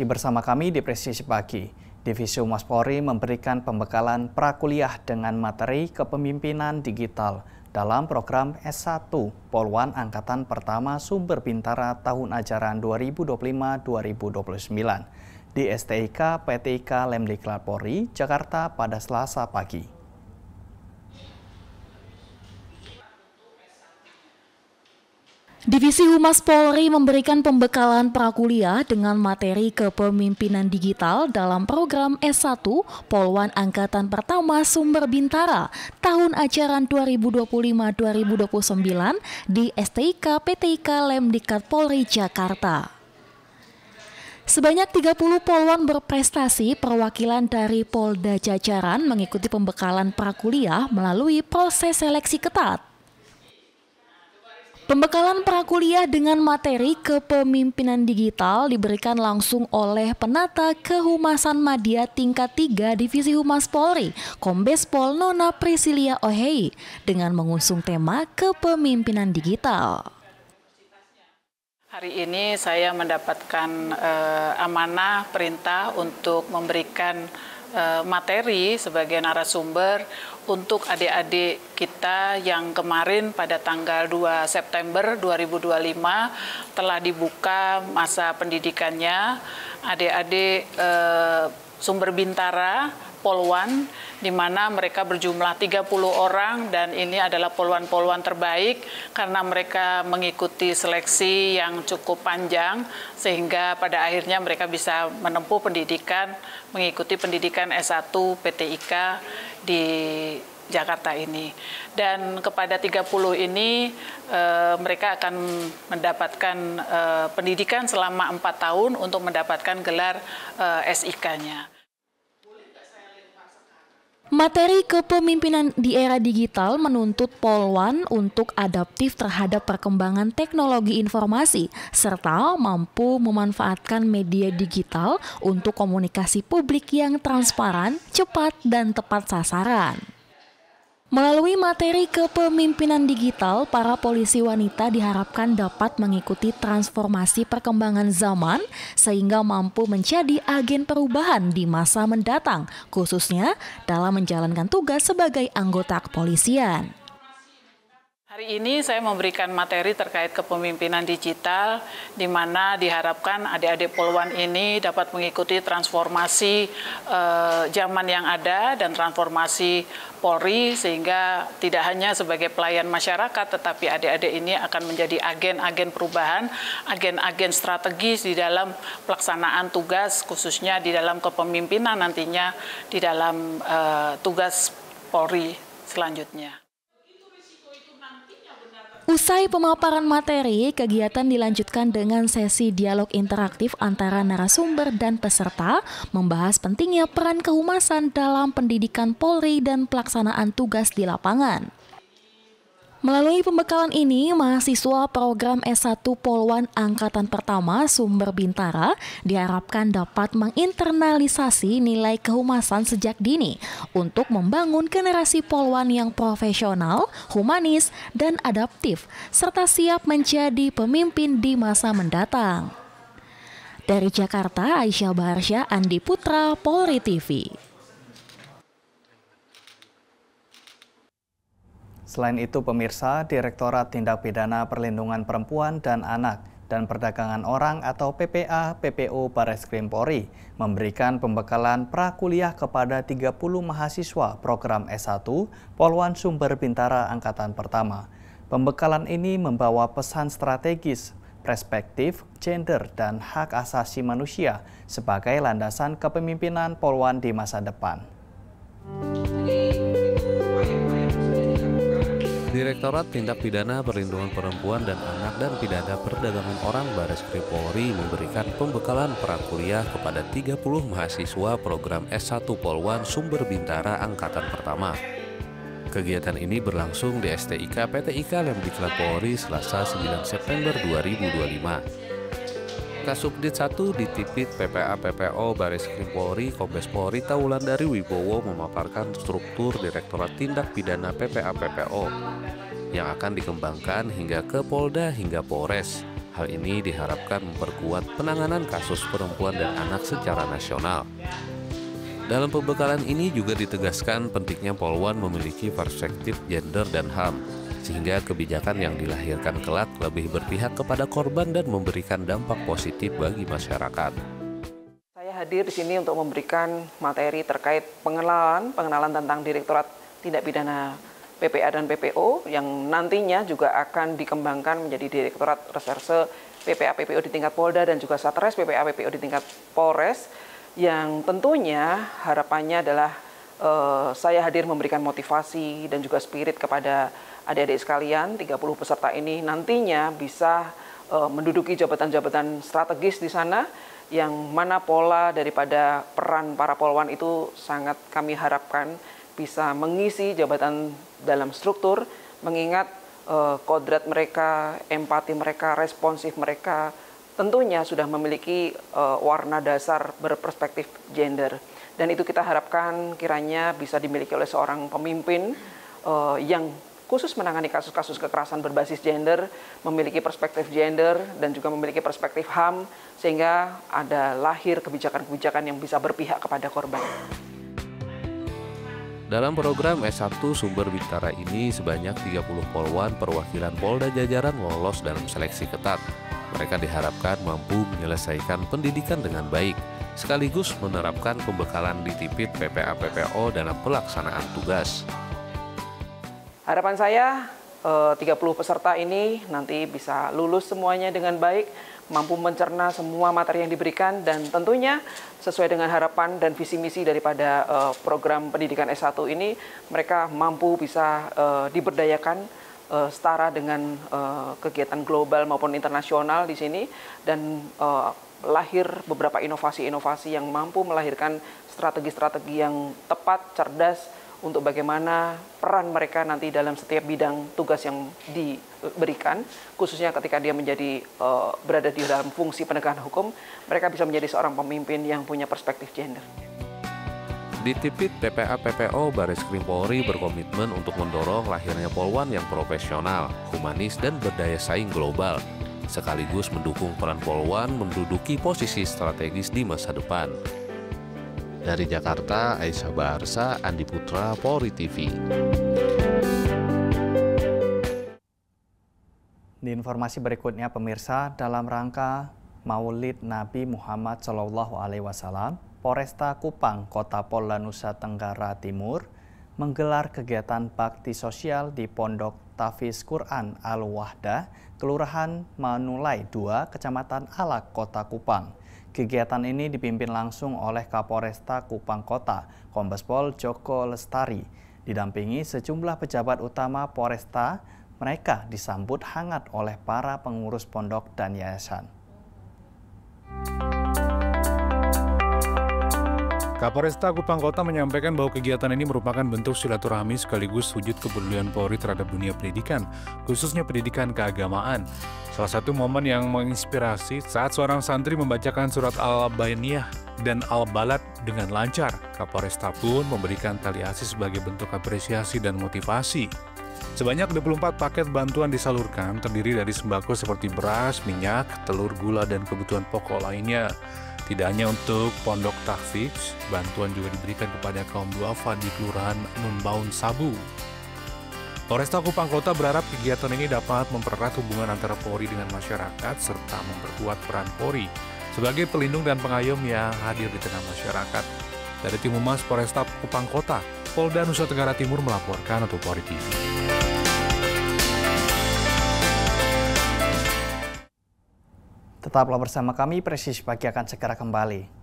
Masih bersama kami di Presisi Pagi. Divisi Humas Polri memberikan pembekalan prakuliah dengan materi kepemimpinan digital dalam program S1 Polwan Angkatan Pertama Sumber Bintara tahun ajaran 2025-2029 di STIK PTIK Lemdiklat Polri, Jakarta pada Selasa pagi. Divisi Humas Polri memberikan pembekalan prakuliah dengan materi kepemimpinan digital dalam program S1 Polwan Angkatan Pertama Sumber Bintara tahun ajaran 2025-2029 di STIK PTIK Lemdiklat Polri Jakarta. Sebanyak 30 polwan berprestasi perwakilan dari Polda jajaran mengikuti pembekalan prakuliah melalui proses seleksi ketat. Pembekalan prakuliah dengan materi kepemimpinan digital diberikan langsung oleh Penata Kehumasan Madya tingkat 3 Divisi Humas Polri, Kombes Pol Nona Priscilia Ohei, dengan mengusung tema kepemimpinan digital. Hari ini saya mendapatkan amanah perintah untuk memberikan materi sebagai narasumber untuk adik-adik kita yang kemarin pada tanggal 2 September 2025 telah dibuka masa pendidikannya. Adik-adik Sumber Bintara Polwan, di mana mereka berjumlah 30 orang dan ini adalah polwan-polwan terbaik karena mereka mengikuti seleksi yang cukup panjang sehingga pada akhirnya mereka bisa menempuh pendidikan, mengikuti pendidikan S1 PTIK di Jakarta ini. Dan kepada 30 ini mereka akan mendapatkan pendidikan selama 4 tahun untuk mendapatkan gelar SIK-nya. Materi kepemimpinan di era digital menuntut polwan untuk adaptif terhadap perkembangan teknologi informasi serta mampu memanfaatkan media digital untuk komunikasi publik yang transparan, cepat, dan tepat sasaran. Melalui materi kepemimpinan digital, para polisi wanita diharapkan dapat mengikuti transformasi perkembangan zaman sehingga mampu menjadi agen perubahan di masa mendatang, khususnya dalam menjalankan tugas sebagai anggota kepolisian. Hari ini saya memberikan materi terkait kepemimpinan digital, di mana diharapkan adik-adik polwan ini dapat mengikuti transformasi zaman yang ada dan transformasi Polri, sehingga tidak hanya sebagai pelayan masyarakat, tetapi adik-adik ini akan menjadi agen-agen perubahan, agen-agen strategis di dalam pelaksanaan tugas, khususnya di dalam kepemimpinan nantinya di dalam tugas Polri selanjutnya. Usai pemaparan materi, kegiatan dilanjutkan dengan sesi dialog interaktif antara narasumber dan peserta, membahas pentingnya peran kehumasan dalam pendidikan Polri dan pelaksanaan tugas di lapangan. Melalui pembekalan ini, mahasiswa program S1 Polwan Angkatan Pertama Sumber Bintara diharapkan dapat menginternalisasi nilai kehumasan sejak dini untuk membangun generasi polwan yang profesional, humanis, dan adaptif, serta siap menjadi pemimpin di masa mendatang. Dari Jakarta, Aisyah Baharsya, Andi Putra, Polri TV. Selain itu, pemirsa, Direktorat Tindak Pidana Perlindungan Perempuan dan Anak dan Perdagangan Orang atau PPA PPO Bareskrim Polri memberikan pembekalan prakuliah kepada 30 mahasiswa program S1 Polwan Sumber Bintara Angkatan Pertama. Pembekalan ini membawa pesan strategis, perspektif, gender, dan hak asasi manusia sebagai landasan kepemimpinan polwan di masa depan. Direktorat Tindak Pidana Perlindungan Perempuan dan Anak dan Pidana Perdagangan Orang Bareskrim Polri memberikan pembekalan prakuliah kepada 30 mahasiswa program S1 Polwan Sumber Bintara Angkatan Pertama. Kegiatan ini berlangsung di STIK PTIK Lemdiklat Polri Selasa 9 September 2025. Kasubdit 1 Ditipit PPA PPO Bareskrim Polri Kombes Pol Rita Wulandari Wibowo memaparkan struktur Direktorat Tindak Pidana PPA PPO yang akan dikembangkan hingga ke Polda hingga Polres. Hal ini diharapkan memperkuat penanganan kasus perempuan dan anak secara nasional. Dalam pembekalan ini juga ditegaskan pentingnya Polwan memiliki perspektif gender dan HAM, sehingga kebijakan yang dilahirkan kelak lebih berpihak kepada korban dan memberikan dampak positif bagi masyarakat. Saya hadir di sini untuk memberikan materi terkait pengenalan tentang Direktorat Tindak Pidana PPA dan PPO yang nantinya juga akan dikembangkan menjadi Direktorat Reserse PPA PPO di tingkat Polda dan juga Satres PPA PPO di tingkat Polres, yang tentunya harapannya adalah saya hadir memberikan motivasi dan juga spirit kepada adik-adik sekalian. 30 peserta ini nantinya bisa menduduki jabatan-jabatan strategis di sana, yang mana pola daripada peran para polwan itu sangat kami harapkan bisa mengisi jabatan dalam struktur, mengingat kodrat mereka, empati mereka, responsif mereka tentunya sudah memiliki warna dasar berperspektif gender. Dan itu kita harapkan kiranya bisa dimiliki oleh seorang pemimpin yang khusus menangani kasus-kasus kekerasan berbasis gender, memiliki perspektif gender dan juga memiliki perspektif HAM, sehingga ada lahir kebijakan-kebijakan yang bisa berpihak kepada korban. Dalam program S1 Sumber Bintara ini, sebanyak 30 polwan perwakilan Polda jajaran lolos dalam seleksi ketat. Mereka diharapkan mampu menyelesaikan pendidikan dengan baik, sekaligus menerapkan pembekalan di Tipit PPA PPO dalam pelaksanaan tugas. Harapan saya 30 peserta ini nanti bisa lulus semuanya dengan baik, mampu mencerna semua materi yang diberikan, dan tentunya sesuai dengan harapan dan visi misi daripada program pendidikan S1 ini, mereka mampu bisa diberdayakan setara dengan kegiatan global maupun internasional di sini, dan lahir beberapa inovasi-inovasi yang mampu melahirkan strategi-strategi yang tepat, cerdas, untuk bagaimana peran mereka nanti dalam setiap bidang tugas yang diberikan, khususnya ketika dia menjadi berada di dalam fungsi penegakan hukum, mereka bisa menjadi seorang pemimpin yang punya perspektif gender. Di Tipit PPA PPO, Bareskrim Polri berkomitmen untuk mendorong lahirnya polwan yang profesional, humanis, dan berdaya saing global, sekaligus mendukung peran polwan menduduki posisi strategis di masa depan. Dari Jakarta, Aisyah Baharsa, Andi Putra, Polri TV. Di informasi berikutnya, pemirsa, dalam rangka Maulid Nabi Muhammad SAW, Polresta Kupang, Kota Polda Nusa Tenggara Timur, menggelar kegiatan bakti sosial di Pondok Tahfiz Quran Al-Wahdah, Kelurahan Manulai 2, Kecamatan Alak, Kota Kupang. Kegiatan ini dipimpin langsung oleh Kapolresta Kupang Kota, Kombes Pol Joko Lestari. Didampingi sejumlah pejabat utama Polresta, mereka disambut hangat oleh para pengurus pondok dan yayasan. Kapolresta Kupang Kota menyampaikan bahwa kegiatan ini merupakan bentuk silaturahmi sekaligus wujud kepedulian Polri terhadap dunia pendidikan, khususnya pendidikan keagamaan. Salah satu momen yang menginspirasi saat seorang santri membacakan surat Al-Bainiyah dan Al-Balad dengan lancar. Kapolresta pun memberikan tali asih sebagai bentuk apresiasi dan motivasi. Sebanyak 24 paket bantuan disalurkan, terdiri dari sembako seperti beras, minyak, telur, gula, dan kebutuhan pokok lainnya. Tidak hanya untuk Pondok Tahfiz, bantuan juga diberikan kepada kaum duafa di Kelurahan Nunbaun Sabu. Polresta Kupang Kota berharap kegiatan ini dapat mempererat hubungan antara Polri dengan masyarakat serta memperkuat peran Polri sebagai pelindung dan pengayom yang hadir di tengah masyarakat. Dari Tim Humas Polresta Kupang Kota, Polda Nusa Tenggara Timur melaporkan untuk Polri TV. Tetaplah bersama kami, Presisi Pagi akan segera kembali.